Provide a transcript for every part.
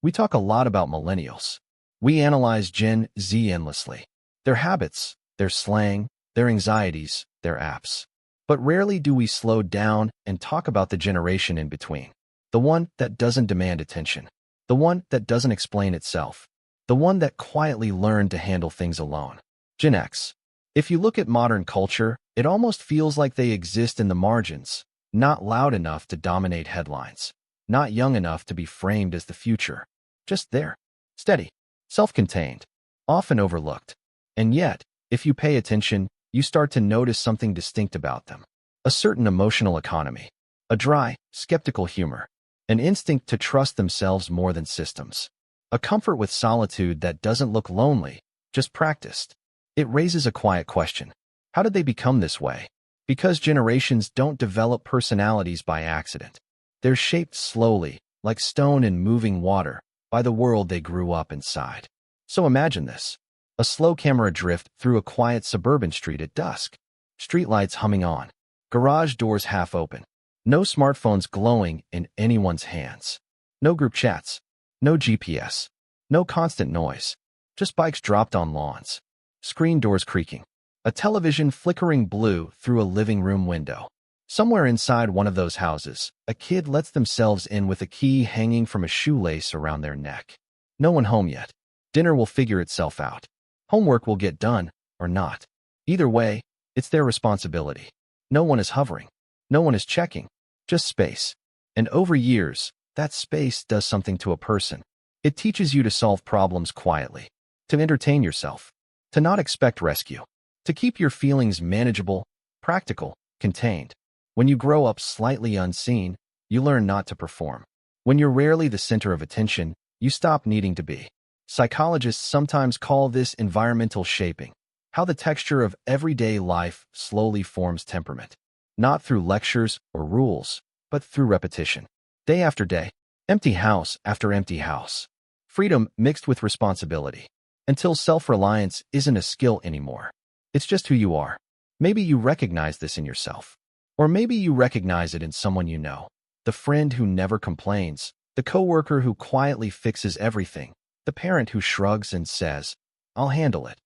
We talk a lot about millennials. We analyze Gen Z endlessly. Their habits, their slang, their anxieties, their apps. But rarely do we slow down and talk about the generation in between. The one that doesn't demand attention. The one that doesn't explain itself. The one that quietly learned to handle things alone. Gen X. If you look at modern culture, it almost feels like they exist in the margins, not loud enough to dominate headlines, not young enough to be framed as the future. Just there, steady, self-contained, often overlooked. And yet, if you pay attention, you start to notice something distinct about them. A certain emotional economy, a dry, skeptical humor, an instinct to trust themselves more than systems, a comfort with solitude that doesn't look lonely, just practiced. It raises a quiet question. How did they become this way? Because generations don't develop personalities by accident. They're shaped slowly, like stone in moving water, by the world they grew up inside. So imagine this. A slow camera drift through a quiet suburban street at dusk. Streetlights humming on. Garage doors half open. No smartphones glowing in anyone's hands. No group chats. No GPS. No constant noise. Just bikes dropped on lawns. Screen doors creaking. A television flickering blue through a living room window. Somewhere inside one of those houses, a kid lets themselves in with a key hanging from a shoelace around their neck. No one home yet. Dinner will figure itself out. Homework will get done, or not. Either way, it's their responsibility. No one is hovering. No one is checking. Just space. And over years, that space does something to a person. It teaches you to solve problems quietly, to entertain yourself, to not expect rescue, to keep your feelings manageable, practical, contained. When you grow up slightly unseen, you learn not to perform. When you're rarely the center of attention, you stop needing to be. Psychologists sometimes call this environmental shaping, how the texture of everyday life slowly forms temperament. Not through lectures or rules, but through repetition. Day after day, empty house after empty house. Freedom mixed with responsibility. Until self-reliance isn't a skill anymore. It's just who you are. Maybe you recognize this in yourself. Or maybe you recognize it in someone you know. The friend who never complains. The coworker who quietly fixes everything. The parent who shrugs and says, "I'll handle it."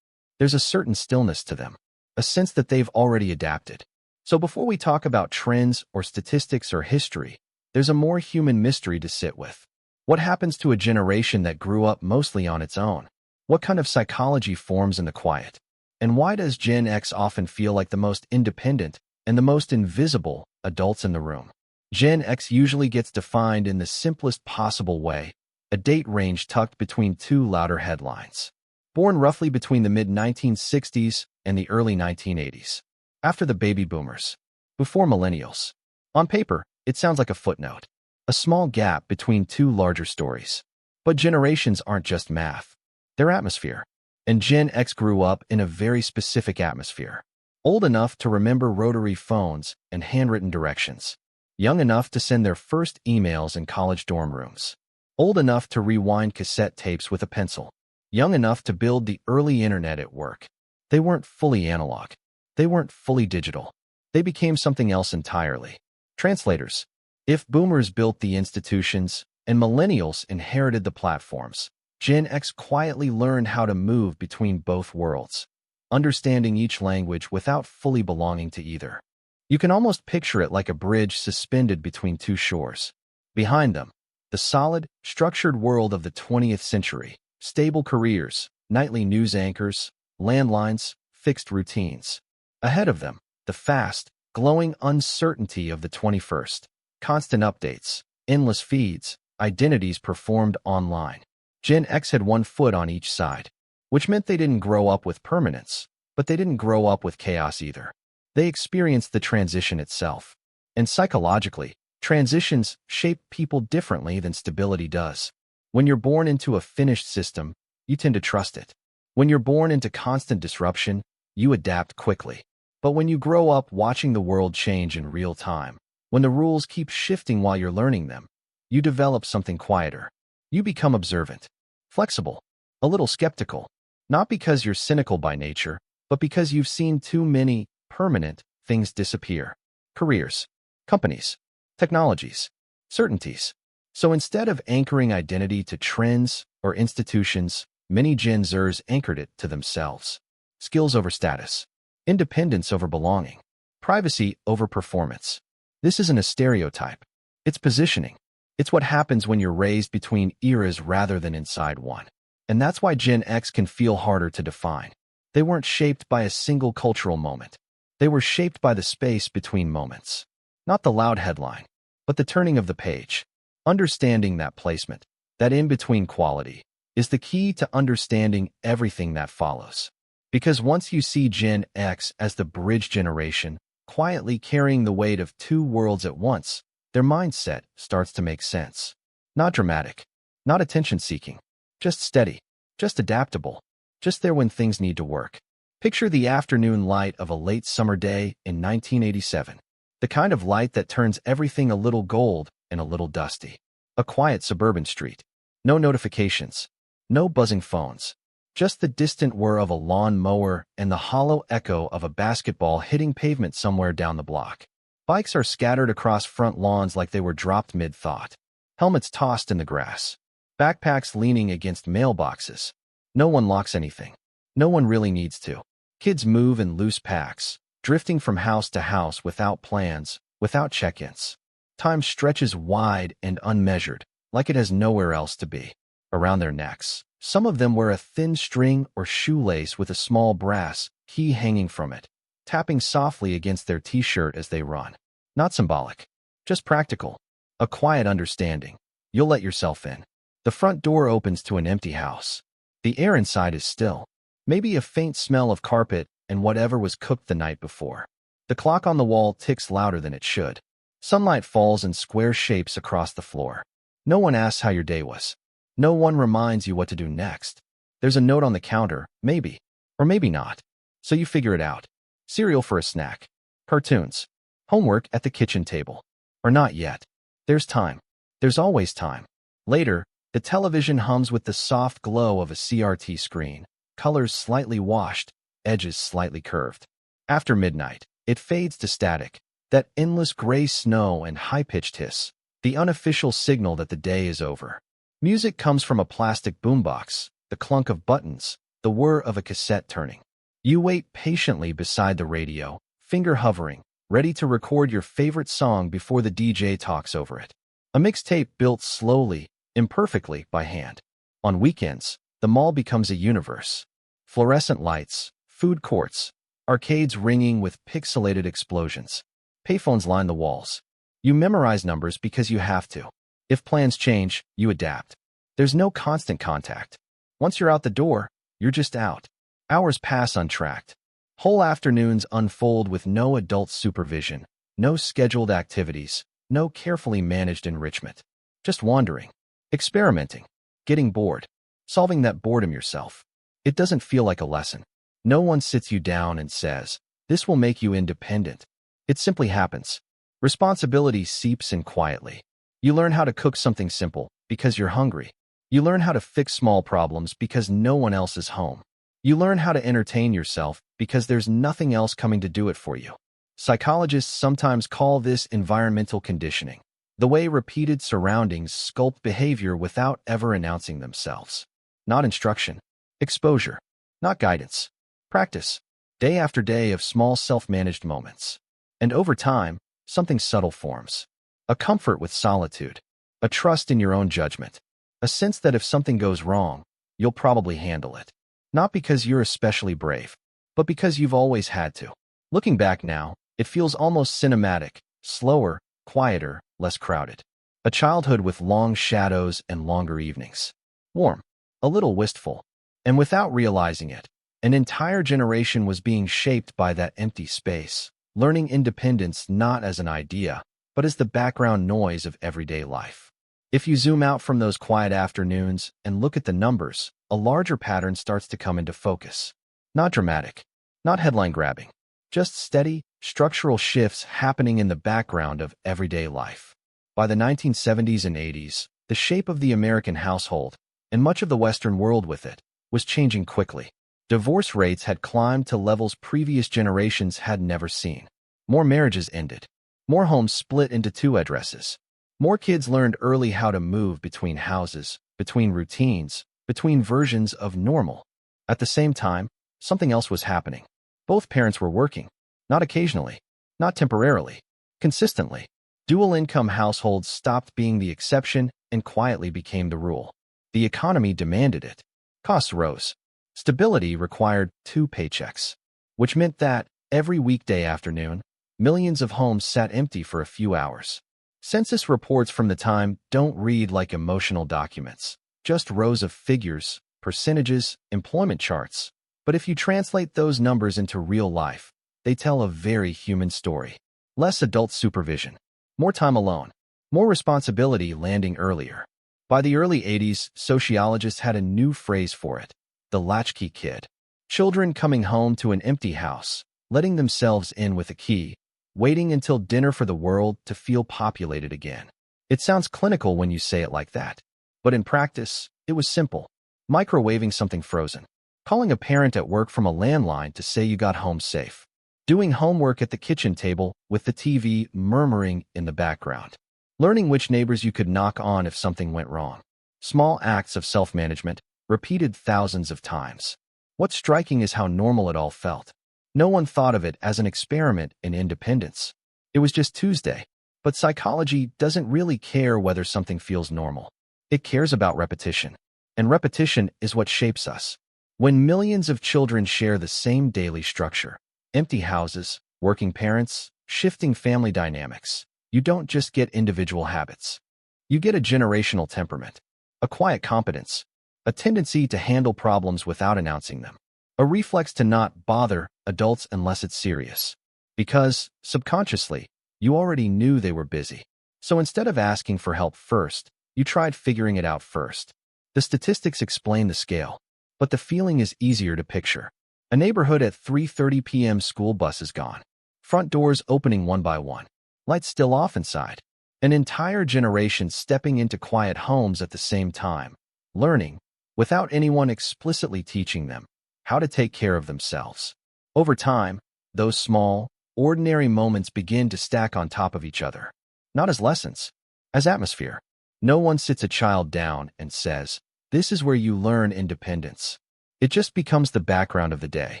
There's a certain stillness to them. A sense that they've already adapted. So before we talk about trends or statistics or history, there's a more human mystery to sit with. What happens to a generation that grew up mostly on its own? What kind of psychology forms in the quiet? And why does Gen X often feel like the most independent and the most invisible adults in the room? Gen X usually gets defined in the simplest possible way, a date range tucked between two louder headlines. Born roughly between the mid-1960s and the early 1980s. After the baby boomers. Before millennials. On paper, it sounds like a footnote. A small gap between two larger stories. But generations aren't just math. They're atmosphere. And Gen X grew up in a very specific atmosphere. Old enough to remember rotary phones and handwritten directions. Young enough to send their first emails in college dorm rooms. Old enough to rewind cassette tapes with a pencil. Young enough to build the early internet at work. They weren't fully analog. They weren't fully digital. They became something else entirely. Translators. If boomers built the institutions and millennials inherited the platforms, Gen X quietly learned how to move between both worlds, understanding each language without fully belonging to either. You can almost picture it like a bridge suspended between two shores. Behind them, the solid, structured world of the 20th century, stable careers, nightly news anchors, landlines, fixed routines. Ahead of them, the fast, glowing uncertainty of the 21st, constant updates, endless feeds, identities performed online. Gen X had one foot on each side, which meant they didn't grow up with permanence, but they didn't grow up with chaos either. They experienced the transition itself. And psychologically, transitions shape people differently than stability does. When you're born into a finished system, you tend to trust it. When you're born into constant disruption, you adapt quickly. But when you grow up watching the world change in real time, when the rules keep shifting while you're learning them, you develop something quieter. You become observant, flexible, a little skeptical, not because you're cynical by nature, but because you've seen too many permanent things disappear. Careers, companies, technologies, certainties. So instead of anchoring identity to trends or institutions, many Gen Xers anchored it to themselves. Skills over status, independence over belonging, privacy over performance. This isn't a stereotype. It's positioning. It's what happens when you're raised between eras rather than inside one. And that's why Gen X can feel harder to define. They weren't shaped by a single cultural moment. They were shaped by the space between moments. Not the loud headline, but the turning of the page. Understanding that placement, that in-between quality, is the key to understanding everything that follows. Because once you see Gen X as the bridge generation, quietly carrying the weight of two worlds at once, their mindset starts to make sense. Not dramatic, not attention-seeking, just steady, just adaptable, just there when things need to work. Picture the afternoon light of a late summer day in 1987. The kind of light that turns everything a little gold and a little dusty. A quiet suburban street. No notifications. No buzzing phones. Just the distant whir of a lawn mower and the hollow echo of a basketball hitting pavement somewhere down the block. Bikes are scattered across front lawns like they were dropped mid-thought. Helmets tossed in the grass. Backpacks leaning against mailboxes. No one locks anything. No one really needs to. Kids move in loose packs, drifting from house to house without plans, without check-ins. Time stretches wide and unmeasured, like it has nowhere else to be. Around their necks, some of them wear a thin string or shoelace with a small brass key hanging from it, tapping softly against their t-shirt as they run. Not symbolic, just practical. A quiet understanding. You'll let yourself in. The front door opens to an empty house. The air inside is still. Maybe a faint smell of carpet and whatever was cooked the night before. The clock on the wall ticks louder than it should. Sunlight falls in square shapes across the floor. No one asks how your day was. No one reminds you what to do next. There's a note on the counter, maybe, or maybe not. So you figure it out. Cereal for a snack. Cartoons. Homework at the kitchen table. Or not yet. There's time. There's always time. Later, the television hums with the soft glow of a CRT screen. Colors slightly washed, edges slightly curved. After midnight, it fades to static. That endless gray snow and high-pitched hiss, the unofficial signal that the day is over. Music comes from a plastic boombox, the clunk of buttons, the whir of a cassette turning. You wait patiently beside the radio, finger hovering, ready to record your favorite song before the DJ talks over it. A mixtape built slowly, imperfectly by hand. On weekends, the mall becomes a universe. Fluorescent lights, food courts, arcades ringing with pixelated explosions. Payphones line the walls. You memorize numbers because you have to. If plans change, you adapt. There's no constant contact. Once you're out the door, you're just out. Hours pass untracked. Whole afternoons unfold with no adult supervision, no scheduled activities, no carefully managed enrichment. Just wandering, experimenting, getting bored, solving that boredom yourself. It doesn't feel like a lesson. No one sits you down and says, "This will make you independent." It simply happens. Responsibility seeps in quietly. You learn how to cook something simple because you're hungry. You learn how to fix small problems because no one else is home. You learn how to entertain yourself because there's nothing else coming to do it for you. Psychologists sometimes call this environmental conditioning, the way repeated surroundings sculpt behavior without ever announcing themselves. Not instruction. Exposure. Not guidance. Practice. Day after day of small self-managed moments. And over time, something subtle forms. A comfort with solitude. A trust in your own judgment. A sense that if something goes wrong, you'll probably handle it. Not because you're especially brave, but because you've always had to. Looking back now, it feels almost cinematic, slower, quieter, less crowded. A childhood with long shadows and longer evenings. Warm. A little wistful. And without realizing it, an entire generation was being shaped by that empty space. Learning independence not as an idea, but as the background noise of everyday life. If you zoom out from those quiet afternoons and look at the numbers, a larger pattern starts to come into focus. Not dramatic, not headline-grabbing, just steady, structural shifts happening in the background of everyday life. By the 1970s and 80s, the shape of the American household, and much of the Western world with it, was changing quickly. Divorce rates had climbed to levels previous generations had never seen. More marriages ended. More homes split into two addresses. More kids learned early how to move between houses, between routines, between versions of normal. At the same time, something else was happening. Both parents were working, not occasionally, not temporarily, consistently. Dual-income households stopped being the exception and quietly became the rule. The economy demanded it. Costs rose. Stability required 2 paychecks, which meant that, every weekday afternoon, millions of homes sat empty for a few hours. Census reports from the time don't read like emotional documents, just rows of figures, percentages, employment charts. But if you translate those numbers into real life, they tell a very human story. Less adult supervision, more time alone, more responsibility landing earlier. By the early 80s, sociologists had a new phrase for it: the latchkey kid. Children coming home to an empty house, letting themselves in with a key, waiting until dinner for the world to feel populated again. It sounds clinical when you say it like that. But in practice, it was simple. Microwaving something frozen. Calling a parent at work from a landline to say you got home safe. Doing homework at the kitchen table with the TV murmuring in the background. Learning which neighbors you could knock on if something went wrong. Small acts of self-management, repeated thousands of times. What's striking is how normal it all felt. No one thought of it as an experiment in independence. It was just Tuesday. But psychology doesn't really care whether something feels normal. It cares about repetition. And repetition is what shapes us. When millions of children share the same daily structure, empty houses, working parents, shifting family dynamics, you don't just get individual habits. You get a generational temperament, a quiet competence, a tendency to handle problems without announcing them, a reflex to not bother adults unless it's serious. Because, subconsciously, you already knew they were busy. So instead of asking for help first, you tried figuring it out first. The statistics explain the scale, but the feeling is easier to picture. A neighborhood at 3:30 p.m. school buses gone. Front doors opening one by one. Lights still off inside. An entire generation stepping into quiet homes at the same time, learning, without anyone explicitly teaching them, how to take care of themselves. Over time, those small, ordinary moments begin to stack on top of each other. Not as lessons, as atmosphere. No one sits a child down and says, "This is where you learn independence." It just becomes the background of the day.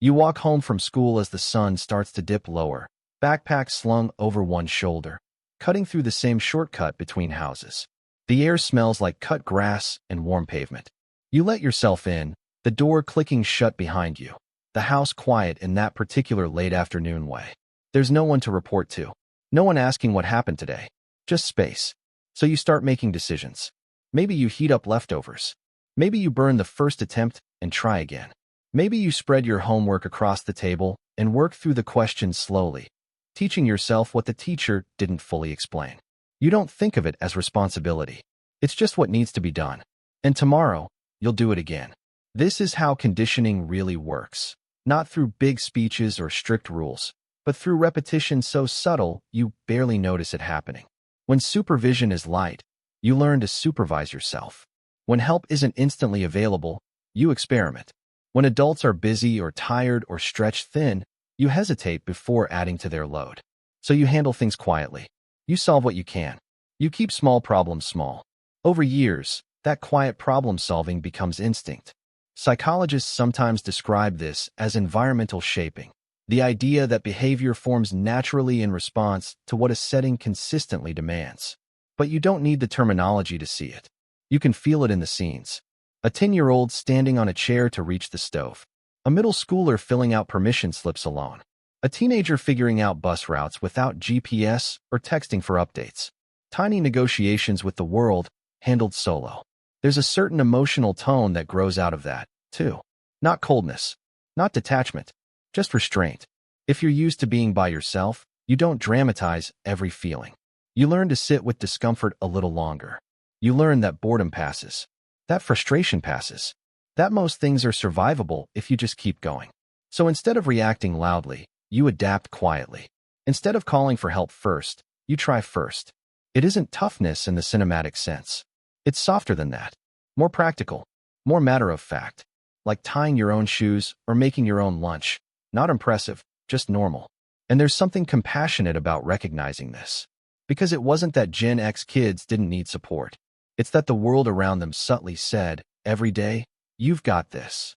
You walk home from school as the sun starts to dip lower, backpack slung over one shoulder, cutting through the same shortcut between houses. The air smells like cut grass and warm pavement. You let yourself in, the door clicking shut behind you, the house quiet in that particular late afternoon way. There's no one to report to, no one asking what happened today, just space. So you start making decisions. Maybe you heat up leftovers. Maybe you burn the first attempt and try again. Maybe you spread your homework across the table and work through the questions slowly, teaching yourself what the teacher didn't fully explain. You don't think of it as responsibility. It's just what needs to be done. And tomorrow, you'll do it again. This is how conditioning really works. Not through big speeches or strict rules, but through repetition so subtle you barely notice it happening. When supervision is light, you learn to supervise yourself. When help isn't instantly available, you experiment. When adults are busy or tired or stretched thin, you hesitate before adding to their load. So you handle things quietly. You solve what you can. You keep small problems small. Over years, that quiet problem-solving becomes instinct. Psychologists sometimes describe this as environmental shaping, the idea that behavior forms naturally in response to what a setting consistently demands. But you don't need the terminology to see it. You can feel it in the scenes. A 10-year-old standing on a chair to reach the stove. A middle schooler filling out permission slips alone. A teenager figuring out bus routes without GPS or texting for updates. Tiny negotiations with the world, handled solo. There's a certain emotional tone that grows out of that, too. Not coldness, not detachment, just restraint. If you're used to being by yourself, you don't dramatize every feeling. You learn to sit with discomfort a little longer. You learn that boredom passes, that frustration passes, that most things are survivable if you just keep going. So instead of reacting loudly, you adapt quietly. Instead of calling for help first, you try first. It isn't toughness in the cinematic sense. It's softer than that, more practical, more matter of fact, like tying your own shoes or making your own lunch. Not impressive, just normal. And there's something compassionate about recognizing this. Because it wasn't that Gen X kids didn't need support. It's that the world around them subtly said, every day, you've got this.